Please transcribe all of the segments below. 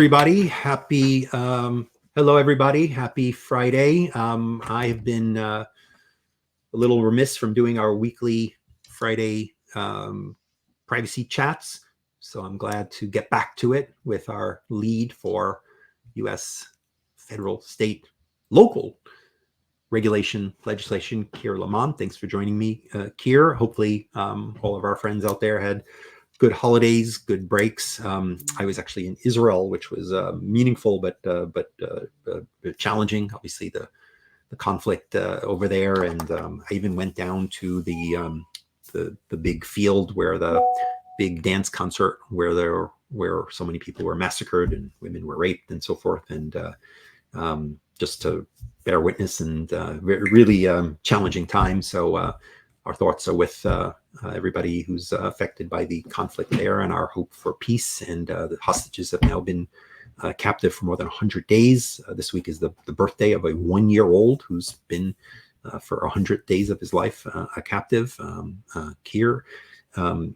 Everybody, hello everybody, happy Friday. I have been a little remiss from doing our weekly Friday privacy chats, so I'm glad to get back to it with our lead for US federal, state, local regulation legislation, Keir Lamont. Thanks for joining me, Keir. Hopefully all of our friends out there had good holidays, good breaks. I was actually in Israel, which was meaningful but challenging. Obviously, the conflict over there, and I even went down to the big field where the big dance concert where so many people were massacred and women were raped and so forth, and just to bear witness, and really challenging time. So our thoughts are with everybody who's affected by the conflict there, and our hope for peace. And the hostages have now been captive for more than 100 days. This week is the birthday of a 1-year-old who's been for 100 days of his life a captive, Keir. But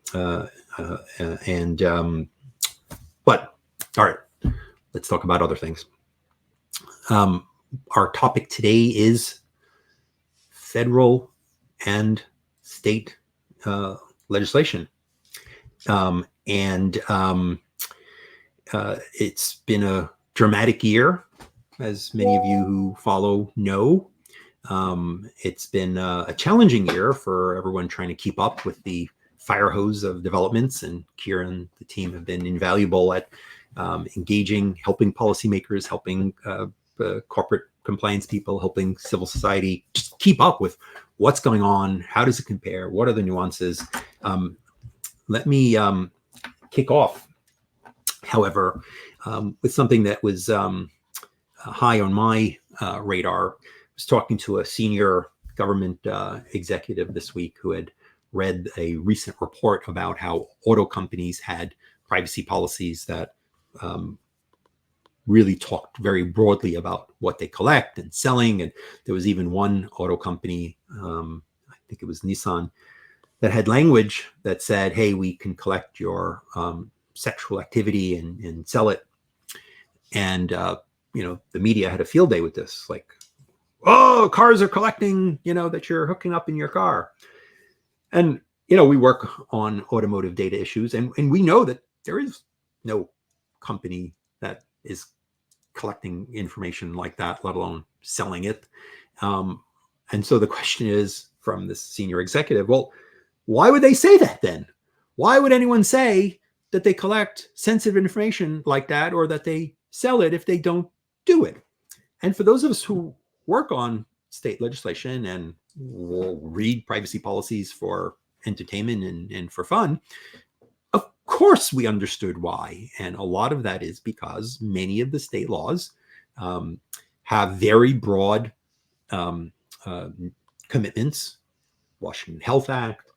all right, let's talk about other things. Our topic today is federal and state legislation. It's been a dramatic year, as many of you who follow know. It's been a challenging year for everyone trying to keep up with the fire hose of developments, and Keir and the team have been invaluable at engaging, helping policymakers, helping corporate compliance people, helping civil society just keep up with what's going on, how does it compare, what are the nuances. Let me kick off, however, with something that was high on my radar. I was talking to a senior government executive this week who had read a recent report about how auto companies had privacy policies that really talked very broadly about what they collect and selling. And there was even one auto company, I think it was Nissan, that had language that said, hey, we can collect your sexual activity and sell it. And, the media had a field day with this, like, oh, cars are collecting, that you're hooking up in your car. And, we work on automotive data issues, and we know that there is no company that is collecting information like that, let alone selling it. And so the question is from this senior executive, well, why would they say that then? Why would anyone say that they collect sensitive information like that, or that they sell it if they don't do it? And for those of us who work on state legislation and will read privacy policies for entertainment and for fun, of course we understood why. And a lot of that is because many of the state laws have very broad commitments. Washington Health Act,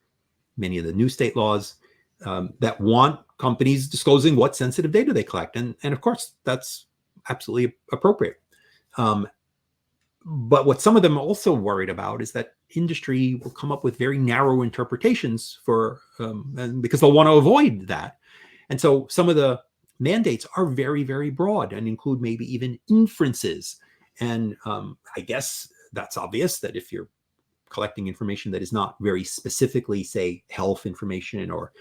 many of the new state laws that want companies disclosing what sensitive data they collect. And of course, that's absolutely appropriate. But what some of them are also worried about is that industry will come up with very narrow interpretations and because they'll want to avoid that. And so some of the mandates are very, very broad and include maybe even inferences. And I guess that's obvious that if you're collecting information that is not very specifically, say, health information or,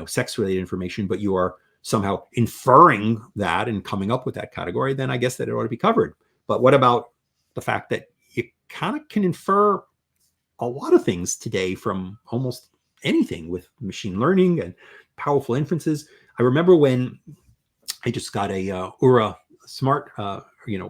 sex-related information, but you are somehow inferring that and coming up with that category, then I guess that it ought to be covered. But what about the fact that you kind of can infer a lot of things today from almost anything with machine learning and powerful inferences? I remember when I just got a Oura smart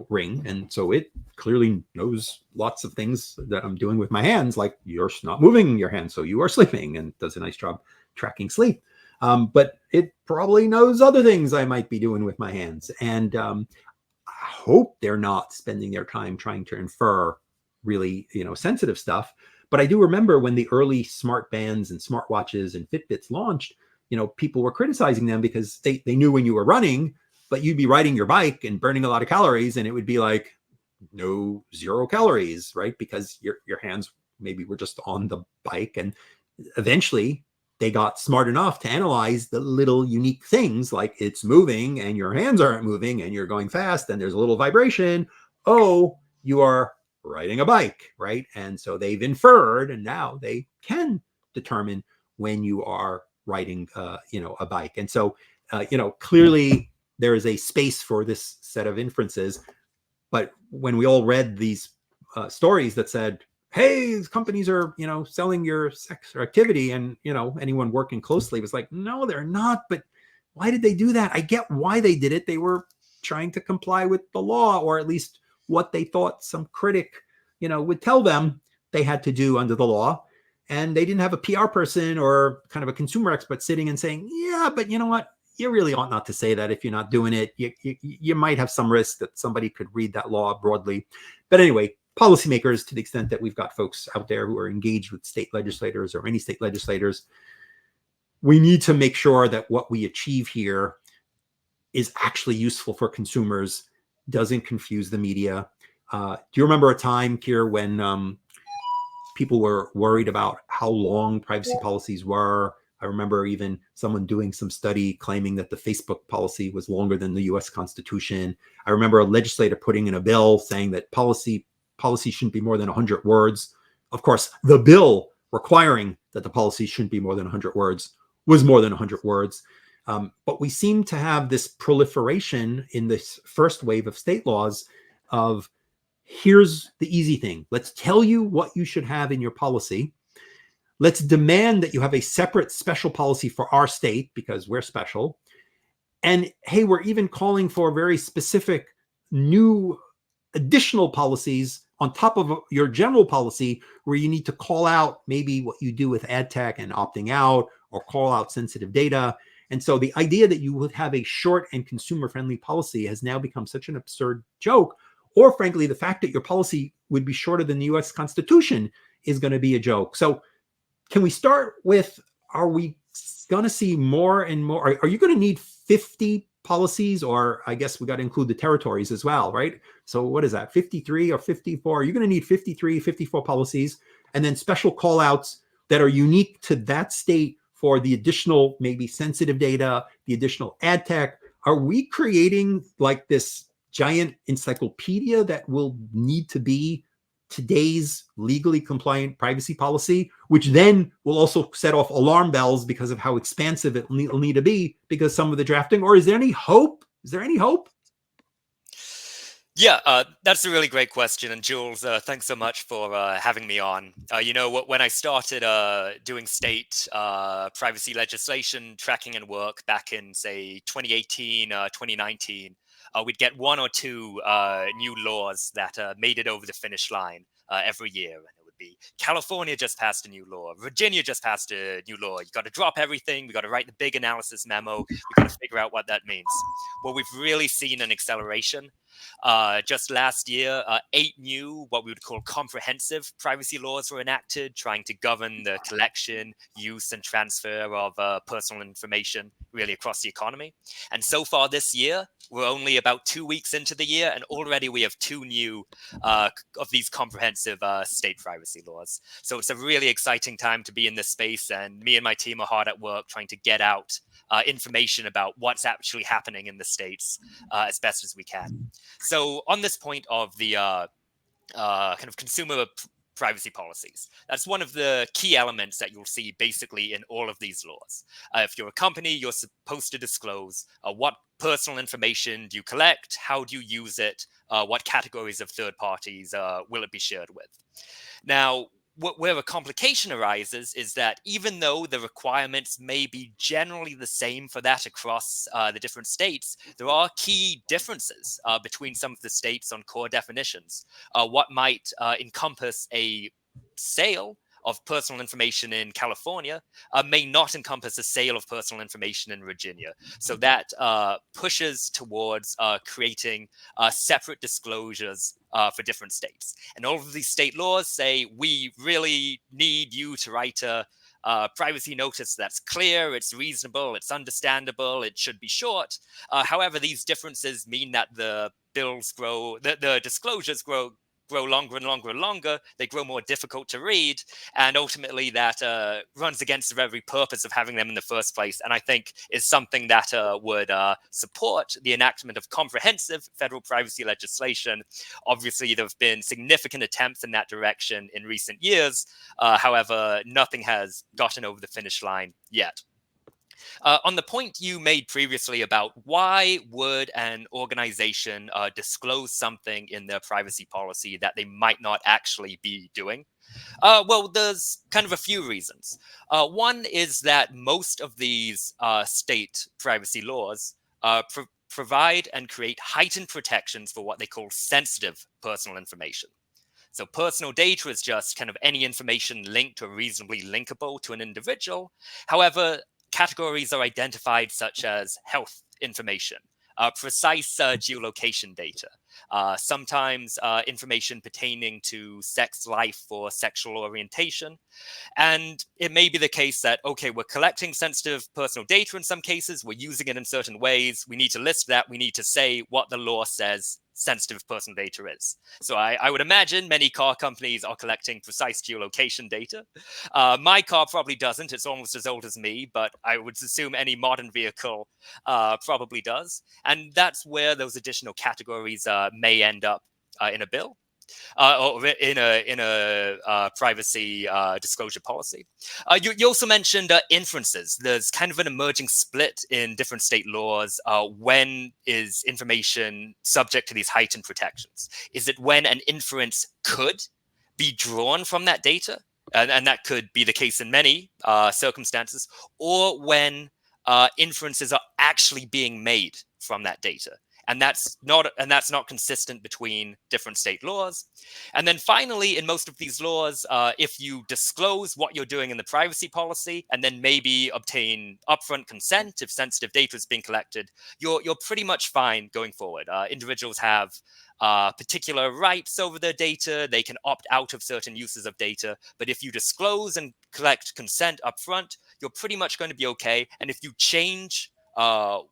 ring, and so it clearly knows lots of things that I'm doing with my hands, like you're not moving your hands, so you are sleeping, and does a nice job tracking sleep. But it probably knows other things I might be doing with my hands, and I hope they're not spending their time trying to infer really sensitive stuff. But I do remember when the early smart bands and smartwatches and Fitbits launched, people were criticizing them because they knew when you were running, but you'd be riding your bike and burning a lot of calories, and it would be like no 0 calories, right? Because your hands maybe were just on the bike. And eventually they got smart enough to analyze the little unique things like it's moving and your hands aren't moving and you're going fast and there's a little vibration. Oh, you are riding a bike, right? And so they've inferred, and now they can determine when you are riding, a bike. And so, clearly there is a space for this set of inferences. But when we all read these stories that said, hey, these companies are, selling your sex or activity, and, anyone working closely was like, no, they're not. But why did they do that? I get why they did it. They were trying to comply with the law, or at least what they thought some critic, would tell them they had to do under the law. And they didn't have a PR person or kind of a consumer expert sitting and saying, yeah, but you know what? You really ought not to say that if you're not doing it. You might have some risk that somebody could read that law broadly. But anyway, policymakers, to the extent that we've got folks out there who are engaged with state legislators or any state legislators, we need to make sure that what we achieve here is actually useful for consumers, doesn't confuse the media. Do you remember a time, Keir, when people were worried about how long privacy policies were? I remember even someone doing some study claiming that the Facebook policy was longer than the US Constitution. I remember a legislator putting in a bill saying that policy shouldn't be more than 100 words. Of course, the bill requiring that the policy shouldn't be more than 100 words was more than 100 words. But we seem to have this proliferation in this first wave of state laws of, here's the easy thing. Let's tell you what you should have in your policy. Let's demand that you have a separate special policy for our state because we're special. And hey, we're even calling for very specific new additional policies on top of your general policy, where you need to call out maybe what you do with ad tech and opting out, or call out sensitive data. And so the idea that you would have a short and consumer-friendly policy has now become such an absurd joke. Or frankly, the fact that your policy would be shorter than the US Constitution is going to be a joke. So can we start with, are we going to see more and more? Are you going to need 50 policies? Or I guess we got to include the territories as well, right? So what is that, 53 or 54? You're going to need 53, 54 policies, and then special call outs that are unique to that state for the additional, maybe sensitive data, the additional ad tech. Are we creating like this giant encyclopedia that will need to be today's legally compliant privacy policy, which then will also set off alarm bells because of how expansive it will need to be because some of the drafting? Or is there any hope? Is there any hope? Yeah, that's a really great question. And Jules, thanks so much for having me on. When I started doing state privacy legislation tracking and work back in, say, 2018, 2019, we'd get one or two new laws that made it over the finish line every year. And it would be California just passed a new law. Virginia just passed a new law. You got to drop everything. We got to write the big analysis memo. We got to figure out what that means. Well, we've really seen an acceleration. Just last year, 8 new, what we would call comprehensive privacy laws were enacted, trying to govern the collection, use, and transfer of personal information really across the economy. And so far this year, we're only about 2 weeks into the year, and already we have 2 new of these comprehensive state privacy laws. So it's a really exciting time to be in this space, and me and my team are hard at work trying to get out information about what's actually happening in the states as best as we can. So on this point of the kind of consumer privacy policies, that's one of the key elements that you'll see basically in all of these laws. If you're a company, you're supposed to disclose what personal information do you collect, how do you use it, what categories of third parties will it be shared with. Now, where a complication arises is that even though the requirements may be generally the same for that across the different states, there are key differences between some of the states on core definitions. What might encompass a sale of personal information in California may not encompass a sale of personal information in Virginia. So that pushes towards creating separate disclosures for different states. And all of these state laws say, we really need you to write a privacy notice that's clear, it's reasonable, it's understandable, it should be short. However, these differences mean that the bills grow, the disclosures grow grow longer and longer and longer, they grow more difficult to read. And ultimately that runs against the very purpose of having them in the first place. And I think is something that would support the enactment of comprehensive federal privacy legislation. Obviously, there have been significant attempts in that direction in recent years. However, nothing has gotten over the finish line yet. On the point you made previously about why would an organization disclose something in their privacy policy that they might not actually be doing? Well, there's kind of a few reasons. One is that most of these state privacy laws provide and create heightened protections for what they call sensitive personal information. So personal data is just kind of any information linked or reasonably linkable to an individual. However, categories are identified such as health information, precise geolocation data, sometimes information pertaining to sex life or sexual orientation. And it may be the case that, okay, we're collecting sensitive personal data in some cases, we're using it in certain ways, we need to list that, we need to say what the law says sensitive personal data is. So I would imagine many car companies are collecting precise geolocation data. My car probably doesn't, it's almost as old as me, but I would assume any modern vehicle probably does. And that's where those additional categories may end up in a bill. Or in a privacy disclosure policy. You also mentioned inferences. There's kind of an emerging split in different state laws. When is information subject to these heightened protections? Is it when an inference could be drawn from that data? And that could be the case in many circumstances, or when inferences are actually being made from that data. And that's not consistent between different state laws. And then finally, in most of these laws, if you disclose what you're doing in the privacy policy and then maybe obtain upfront consent if sensitive data is being collected, you're pretty much fine going forward. Individuals have particular rights over their data. They can opt out of certain uses of data. But if you disclose and collect consent upfront, you're pretty much going to be okay. And if you change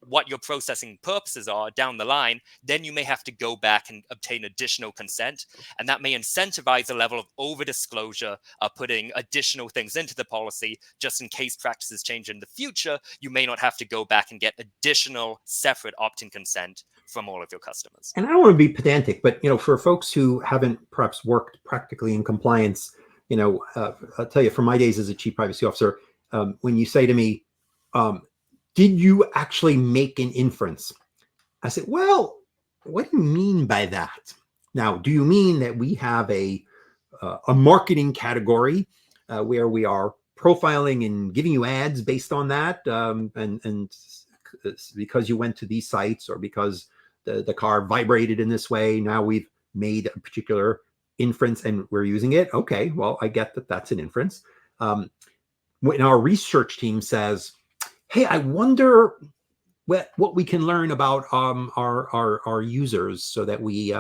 what your processing purposes are down the line, then you may have to go back and obtain additional consent. And that may incentivize a level of over-disclosure, putting additional things into the policy, just in case practices change in the future. You may not have to go back and get additional separate opt-in consent from all of your customers. And I don't want to be pedantic, but for folks who haven't perhaps worked practically in compliance, I'll tell you, from my days as a chief privacy officer, when you say to me, did you actually make an inference? I said, well, what do you mean by that? Now, do you mean that we have a marketing category where we are profiling and giving you ads based on that, and because you went to these sites or because the car vibrated in this way, now we've made a particular inference and we're using it? Okay, well, I get that that's an inference. When our research team says, hey, I wonder what we can learn about our users so that we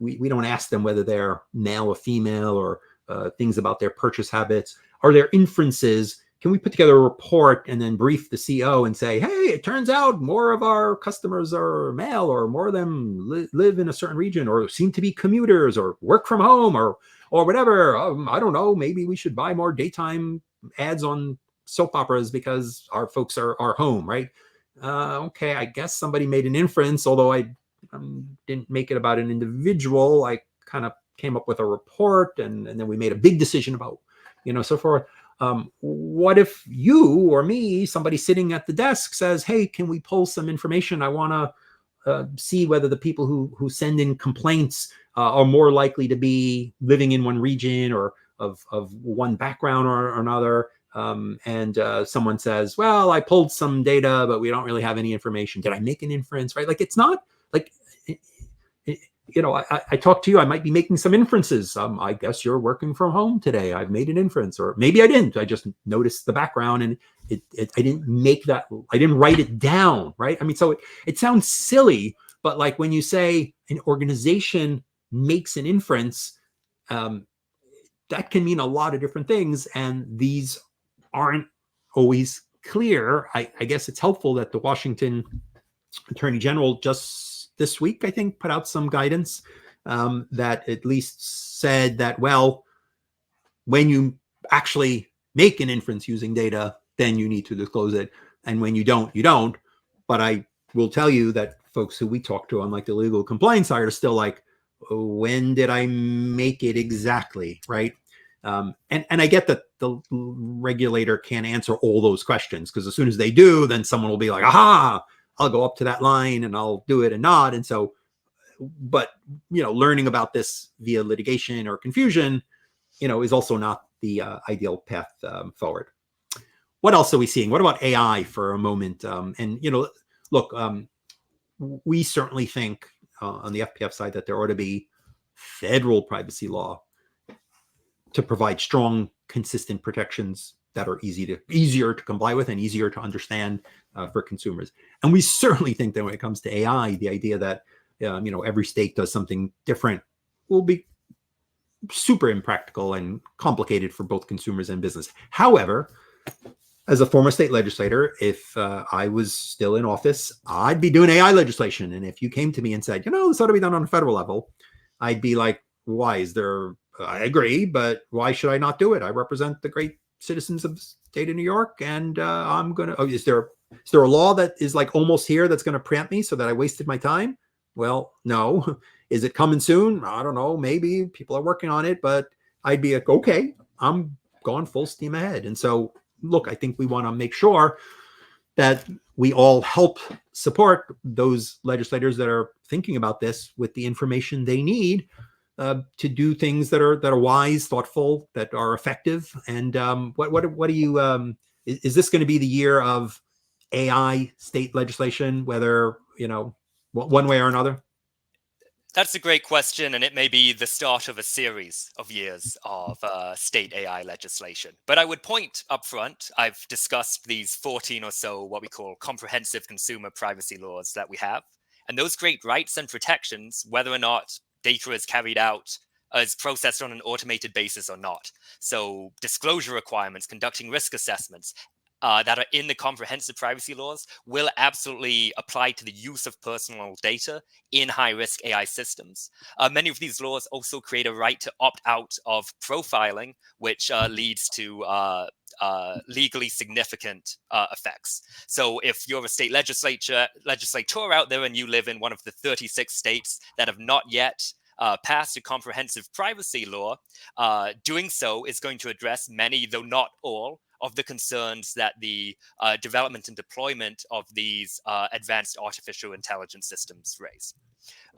we don't ask them whether they're male or female or things about their purchase habits. Are there inferences? Can we put together a report and then brief the CEO and say, hey, it turns out more of our customers are male, or more of them live in a certain region, or seem to be commuters, or work from home, or whatever. I don't know. Maybe we should buy more daytime ads on soap operas because our folks are home, right? Okay, I guess somebody made an inference, although I didn't make it about an individual. I kind of came up with a report, and then we made a big decision about, so forth. What if you or me, somebody sitting at the desk, says, hey, can we pull some information? I want to see whether the people who send in complaints are more likely to be living in one region or of one background or another. And someone says, well, I pulled some data, but we don't really have any information. Did I make an inference, right? Like, it's not like, I talked to you, I might be making some inferences. I guess you're working from home today. I've made an inference, or maybe I didn't. I just noticed the background and I didn't make that, I didn't write it down, right? I mean, so it sounds silly, but like when you say an organization makes an inference, that can mean a lot of different things. And these aren't always clear. I guess it's helpful that the Washington Attorney General just this week, I think, put out some guidance that at least said that, well, when you actually make an inference using data, then you need to disclose it. And when you don't, you don't. But I will tell you that folks who we talk to on like the legal compliance side are still like, when did I make it exactly, right? And I get that the regulator can't answer all those questions, because as soon as they do, then someone will be like, aha, I'll go up to that line and I'll do it and not. And so, but, learning about this via litigation or confusion, is also not the ideal path forward. What else are we seeing? What about AI for a moment? Look, we certainly think on the FPF side that there ought to be federal privacy law to provide strong, consistent protections that are easier to comply with and easier to understand for consumers. And we certainly think that when it comes to AI, the idea that every state does something different will be super impractical and complicated for both consumers and business. However, as a former state legislator, if I was still in office, I'd be doing AI legislation. And if you came to me and said, this ought to be done on a federal level, I'd be like, why is there, I agree, but why should I not do it? I represent the great citizens of the state of New York, and I'm going to, is there a law that is like almost here that's going to preempt me so that I wasted my time? Well, no. Is it coming soon? I don't know. Maybe people are working on it, but I'd be like, okay, I'm going full steam ahead. And so, look, I think we want to make sure that we all help support those legislators that are thinking about this with the information they need to do things that are wise, thoughtful, that are effective. And what do you? Is this going to be the year of AI state legislation? Whether one way or another? That's a great question, and it may be the start of a series of years of state AI legislation. But I would point up front, I've discussed these 14 or so what we call comprehensive consumer privacy laws that we have. And those create rights and protections, whether or not data is carried out, is processed on an automated basis or not. So disclosure requirements, conducting risk assessments, that are in the comprehensive privacy laws will absolutely apply to the use of personal data in high-risk AI systems. Many of these laws also create a right to opt out of profiling, which leads to legally significant effects. So if you're a state legislator out there and you live in one of the 36 states that have not yet passed a comprehensive privacy law, doing so is going to address many, though not all, of the concerns that the development and deployment of these advanced artificial intelligence systems raise.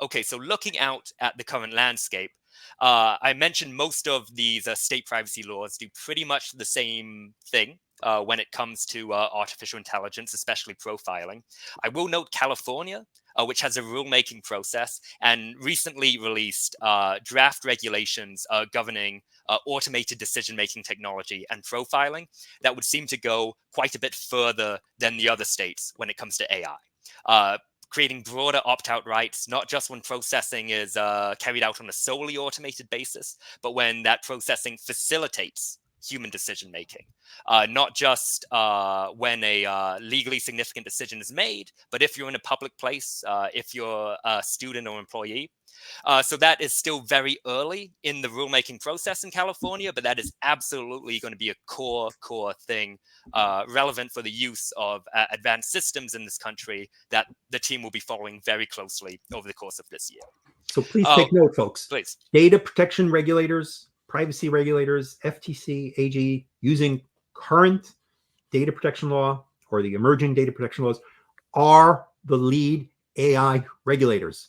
Okay, so looking out at the current landscape, I mentioned most of these state privacy laws do pretty much the same thing when it comes to artificial intelligence, especially profiling. I will note California, which has a rulemaking process and recently released draft regulations governing automated decision-making technology and profiling that would seem to go quite a bit further than the other states when it comes to AI. Creating broader opt-out rights, not just when processing is carried out on a solely automated basis, but when that processing facilitates human decision-making. Not just when a legally significant decision is made, but if you're in a public place, if you're a student or employee. So that is still very early in the rulemaking process in California, but that is absolutely going to be a core thing relevant for the use of advanced systems in this country that the team will be following very closely over the course of this year. So please take note, folks. Please. Data protection regulators, privacy regulators, FTC, AG, using current data protection law or the emerging data protection laws are the lead AI regulators.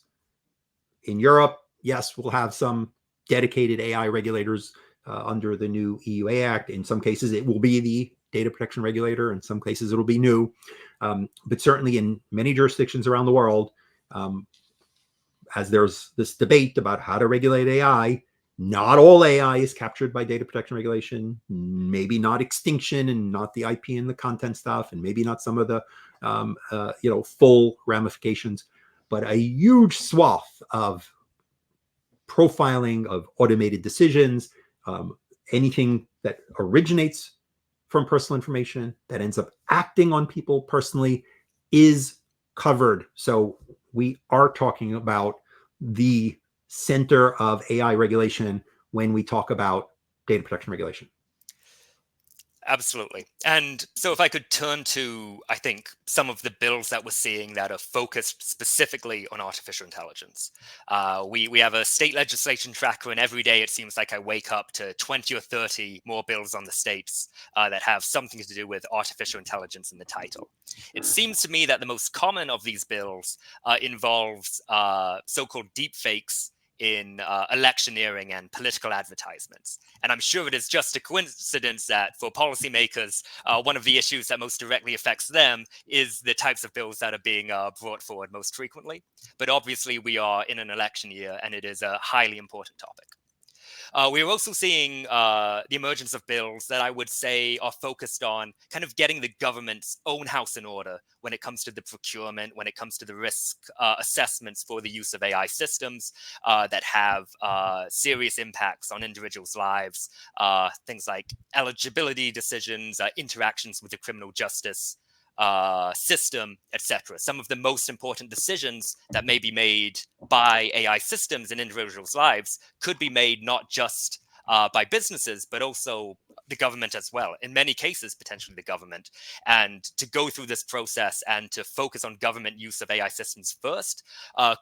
In Europe, yes, we'll have some dedicated AI regulators under the new EUA Act. In some cases, it will be the data protection regulator. In some cases, it'll be new. But certainly in many jurisdictions around the world, as there's this debate about how to regulate AI, not all AI is captured by data protection regulation, maybe not extinction and not the IP and the content stuff, and maybe not some of the full ramifications, but a huge swath of profiling, of automated decisions, anything that originates from personal information that ends up acting on people personally is covered. So we are talking about the center of AI regulation when we talk about data protection regulation. Absolutely. And so if I could turn to, I think, some of the bills that we're seeing that are focused specifically on artificial intelligence. We have a state legislation tracker, and every day it seems like I wake up to 20 or 30 more bills on the states that have something to do with artificial intelligence in the title. It seems to me that the most common of these bills involves so-called deepfakes in electioneering and political advertisements. And I'm sure it is just a coincidence that for policymakers, one of the issues that most directly affects them is the types of bills that are being brought forward most frequently. But obviously, we are in an election year, and it is a highly important topic. We're also seeing the emergence of bills that I would say are focused on kind of getting the government's own house in order when it comes to the procurement, when it comes to the risk assessments for the use of AI systems that have serious impacts on individuals' lives, things like eligibility decisions, interactions with the criminal justice system, etc. Some of the most important decisions that may be made by AI systems in individuals' lives could be made not just by businesses, but also the government as well. In many cases, potentially the government. And to go through this process and to focus on government use of AI systems first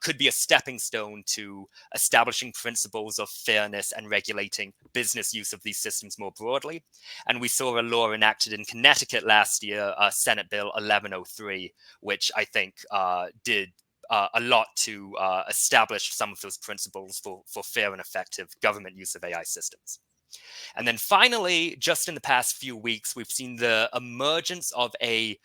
could be a stepping stone to establishing principles of fairness and regulating business use of these systems more broadly. And we saw a law enacted in Connecticut last year, Senate Bill 1103, which I think did a lot to establish some of those principles for fair and effective government use of AI systems. And then finally, just in the past few weeks, we've seen the emergence of a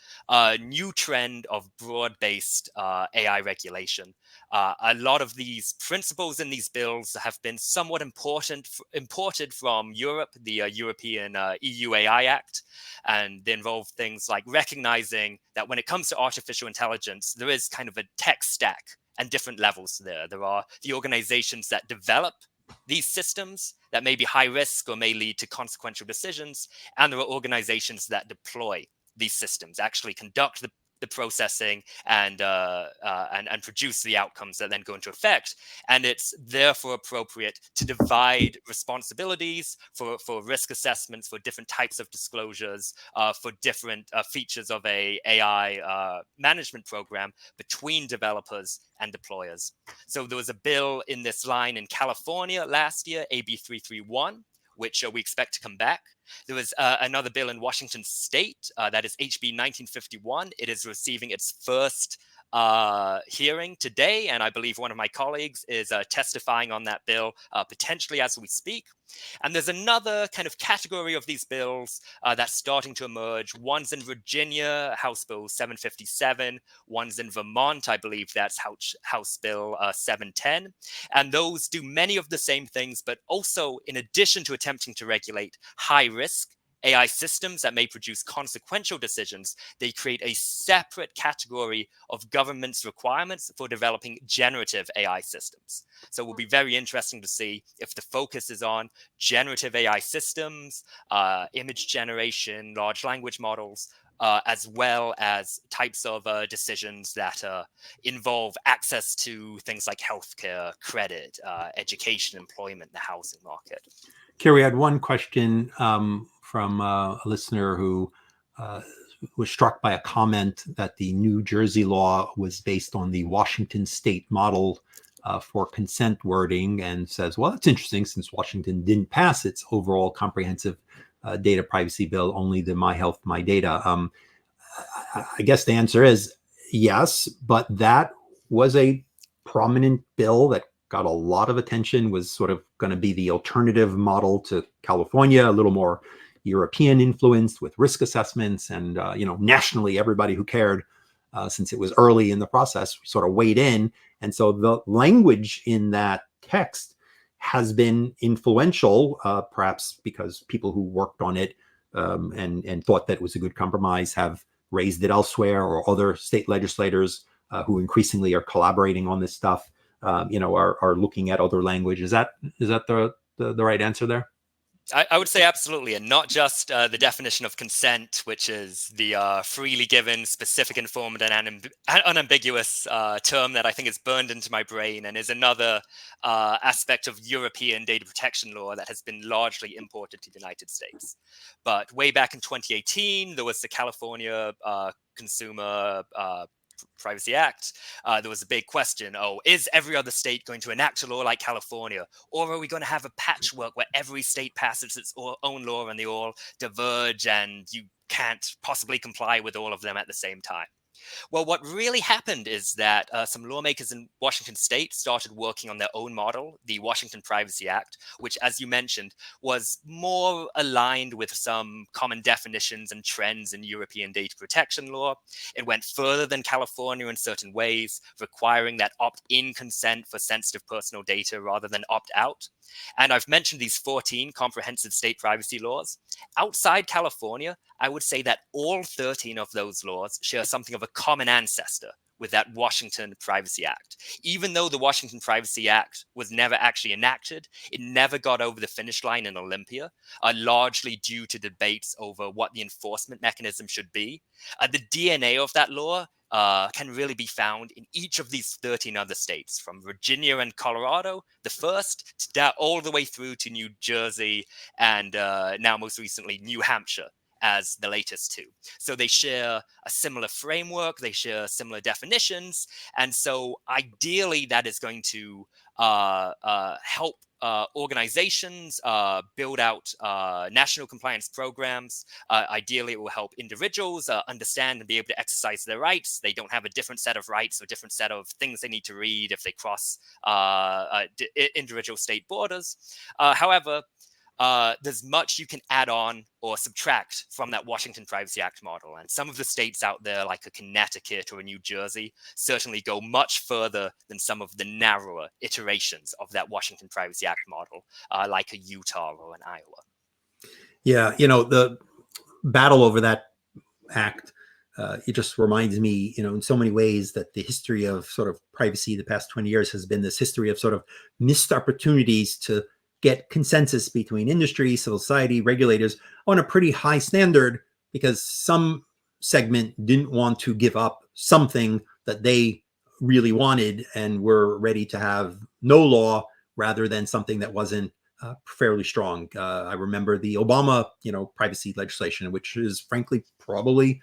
new trend of broad-based AI regulation. A lot of these principles in these bills have been somewhat imported from Europe, the European EU AI Act, and they involve things like recognizing that when it comes to artificial intelligence, there is kind of a tech stack and different levels there. There are the organizations that develop these systems that may be high risk or may lead to consequential decisions, and there are organizations that deploy these systems, actually conduct the processing and produce the outcomes that then go into effect. And it's therefore appropriate to divide responsibilities for risk assessments, for different types of disclosures, for different features of a AI management program between developers and deployers. So there was a bill in this line in California last year, AB 331, which we expect to come back. There was another bill in Washington State, that is HB 1951. It is receiving its first hearing today, and I believe one of my colleagues is testifying on that bill potentially as we speak. And there's another kind of category of these bills that's starting to emerge. One's in Virginia, House Bill 757. One's in Vermont, I believe that's House Bill 710. And those do many of the same things, but also in addition to attempting to regulate high risk AI systems that may produce consequential decisions, they create a separate category of government's requirements for developing generative AI systems. So it will be very interesting to see if the focus is on generative AI systems, image generation, large language models, as well as types of decisions that involve access to things like healthcare, credit, education, employment, the housing market. Keir, we had one question from a listener who was struck by a comment that the New Jersey law was based on the Washington state model for consent wording, and says, well, that's interesting since Washington didn't pass its overall comprehensive data privacy bill, only the My Health, My Data. I guess the answer is yes, but that was a prominent bill that got a lot of attention, was sort of going to be the alternative model to California, a little more European influenced with risk assessments. And, nationally, everybody who cared, since it was early in the process, sort of weighed in. And so the language in that text has been influential, perhaps because people who worked on it and thought that it was a good compromise have raised it elsewhere, or other state legislators who increasingly are collaborating on this stuff, are looking at other language. Is that the right answer there? I would say absolutely, and not just the definition of consent, which is the freely given, specific, informed, and unambiguous term that I think is burned into my brain, and is another aspect of European data protection law that has been largely imported to the United States. But way back in 2018, there was the California Consumer Privacy Act. There was a big question: oh, is every other state going to enact a law like California? Or are we going to have a patchwork where every state passes its own law and they all diverge and you can't possibly comply with all of them at the same time? Well, what really happened is that some lawmakers in Washington state started working on their own model, the Washington Privacy Act, which, as you mentioned, was more aligned with some common definitions and trends in European data protection law. It went further than California in certain ways, requiring that opt-in consent for sensitive personal data rather than opt-out. And I've mentioned these 14 comprehensive state privacy laws. Outside California, I would say that all 13 of those laws share something of a common ancestor with that Washington Privacy Act. Even though the Washington Privacy Act was never actually enacted, it never got over the finish line in Olympia, largely due to debates over what the enforcement mechanism should be. The DNA of that law can really be found in each of these 13 other states, from Virginia and Colorado, the first, all the way through to New Jersey and now most recently New Hampshire as the latest two. So they share a similar framework, they share similar definitions, and so ideally that is going to help organizations build out national compliance programs. Ideally, it will help individuals understand and be able to exercise their rights. They don't have a different set of rights or different set of things they need to read if they cross individual state borders. However, there's much you can add on or subtract from that Washington Privacy Act model. And some of the states out there, like a Connecticut or a New Jersey, certainly go much further than some of the narrower iterations of that Washington Privacy Act model, like a Utah or an Iowa. Yeah, the battle over that act, it just reminds me, in so many ways that the history of sort of privacy the past 20 years has been this history of sort of missed opportunities to get consensus between industry, civil society, regulators on a pretty high standard, because some segment didn't want to give up something that they really wanted and were ready to have no law rather than something that wasn't fairly strong. I remember the Obama, privacy legislation, which is frankly probably,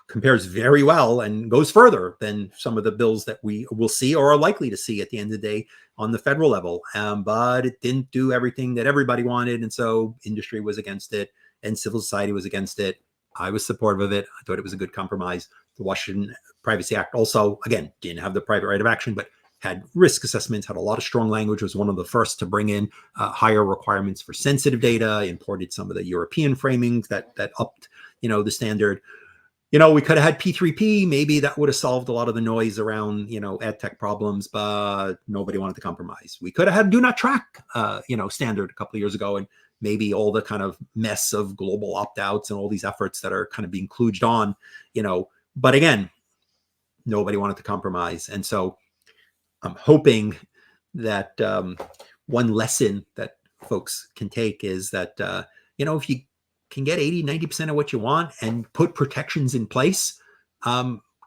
compares very well and goes further than some of the bills that we will see or are likely to see at the end of the day on the federal level. But it didn't do everything that everybody wanted. And so industry was against it and civil society was against it. I was supportive of it. I thought it was a good compromise. The Washington Privacy Act also, again, didn't have the private right of action, but had risk assessments, had a lot of strong language, was one of the first to bring in higher requirements for sensitive data, imported some of the European framings that upped, the standard. We could have had P3P. Maybe that would have solved a lot of the noise around, ad tech problems, but nobody wanted to compromise. We could have had do not track, standard a couple of years ago, and maybe all the kind of mess of global opt-outs and all these efforts that are kind of being kludged on, but again, nobody wanted to compromise. And so I'm hoping that one lesson that folks can take is that, if you can get 80, 90% of what you want and put protections in place,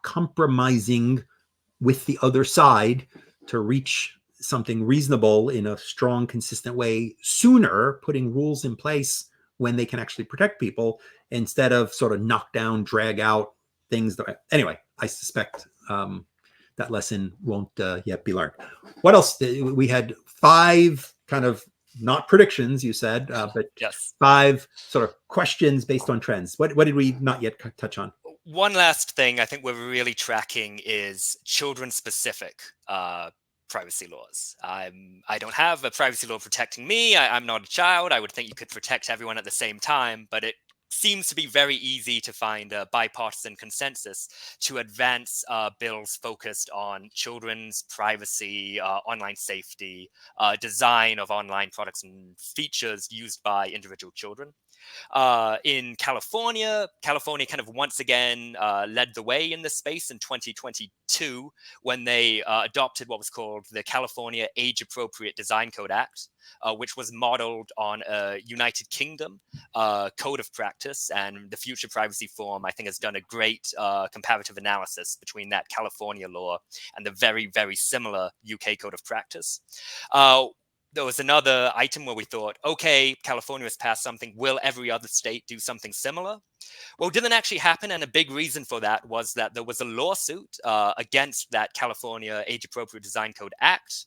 compromising with the other side to reach something reasonable in a strong, consistent way sooner, putting rules in place when they can actually protect people instead of sort of knock down, drag out things. Anyway, I suspect that lesson won't yet be learned. What else? We had 5 kind of not predictions, you said, but yes, 5 sort of questions based on trends. What did we not yet touch on? One last thing I think we're really tracking is children-specific privacy laws. I don't have a privacy law protecting me. I'm not a child. I would think you could protect everyone at the same time, but it seems to be very easy to find a bipartisan consensus to advance bills focused on children's privacy, online safety, design of online products and features used by individual children. In California kind of once again led the way in this space in 2022 when they adopted what was called the California Age Appropriate Design Code Act. which was modeled on a United Kingdom code of practice. And the Future Privacy Forum, I think, has done a great comparative analysis between that California law and the very, very similar UK code of practice. There was another item where we thought, okay, California has passed something. Will every other state do something similar? Well, it didn't actually happen. And a big reason for that was that there was a lawsuit against that California Age-Appropriate Design Code Act.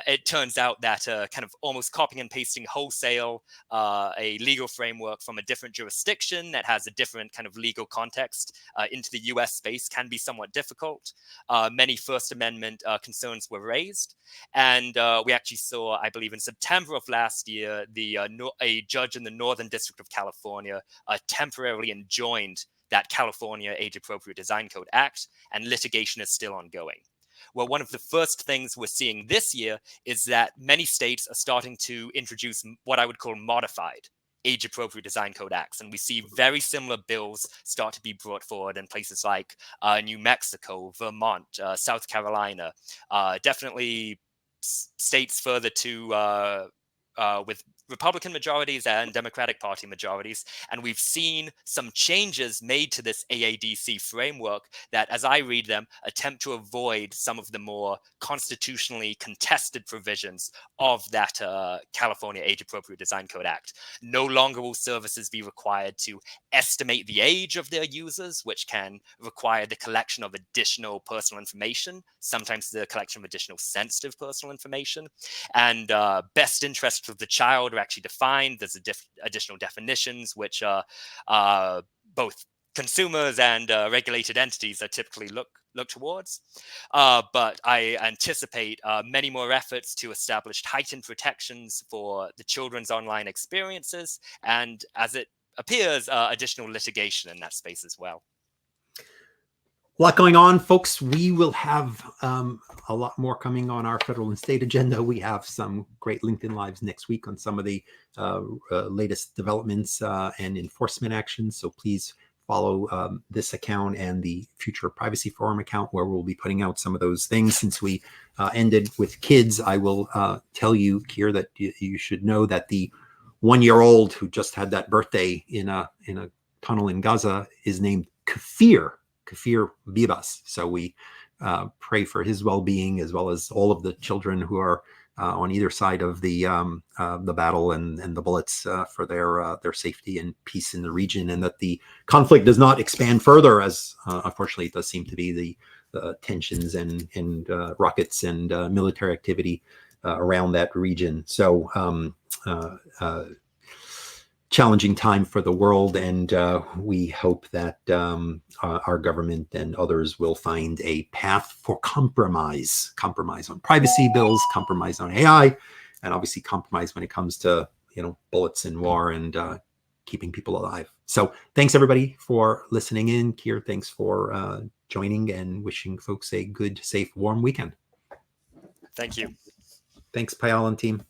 It turns out that kind of almost copying and pasting wholesale a legal framework from a different jurisdiction that has a different kind of legal context into the US space can be somewhat difficult. Many First Amendment concerns were raised. And we actually saw, I believe in September of last year, a judge in the Northern District of California temporarily enjoined that California Age-Appropriate Design Code Act, and litigation is still ongoing. Well, one of the first things we're seeing this year is that many states are starting to introduce what I would call modified age-appropriate design code acts. And we see very similar bills start to be brought forward in places like New Mexico, Vermont, South Carolina, definitely states further to with Republican majorities and Democratic Party majorities. And we've seen some changes made to this AADC framework that, as I read them, attempt to avoid some of the more constitutionally contested provisions of that California Age-Appropriate Design Code Act. No longer will services be required to estimate the age of their users, which can require the collection of additional personal information, sometimes the collection of additional sensitive personal information. And best interests of the child are actually defined. There's additional definitions, which both consumers and regulated entities are typically look towards. But I anticipate many more efforts to establish heightened protections for the children's online experiences, and as it appears, additional litigation in that space as well. A lot going on, folks. We will have a lot more coming on our federal and state agenda. We have some great LinkedIn Lives next week on some of the latest developments and enforcement actions. So please follow this account and the Future Privacy Forum account, where we'll be putting out some of those things. Since we ended with kids, I will tell you, Keir, that you should know that the 1-year-old who just had that birthday in a tunnel in Gaza is named Kafir Bibas. So we pray for his well-being, as well as all of the children who are on either side of the battle and the bullets, for their safety and peace in the region, and that the conflict does not expand further, as unfortunately it does seem to be, the tensions and rockets and military activity around that region. So challenging time for the world, and we hope that our government and others will find a path for compromise on privacy bills, compromise on AI, and obviously compromise when it comes to bullets in war and keeping people alive. So thanks everybody for listening in. Keir, thanks for joining, and wishing folks a good, safe, warm weekend. Thank you. Thanks, Payal and team.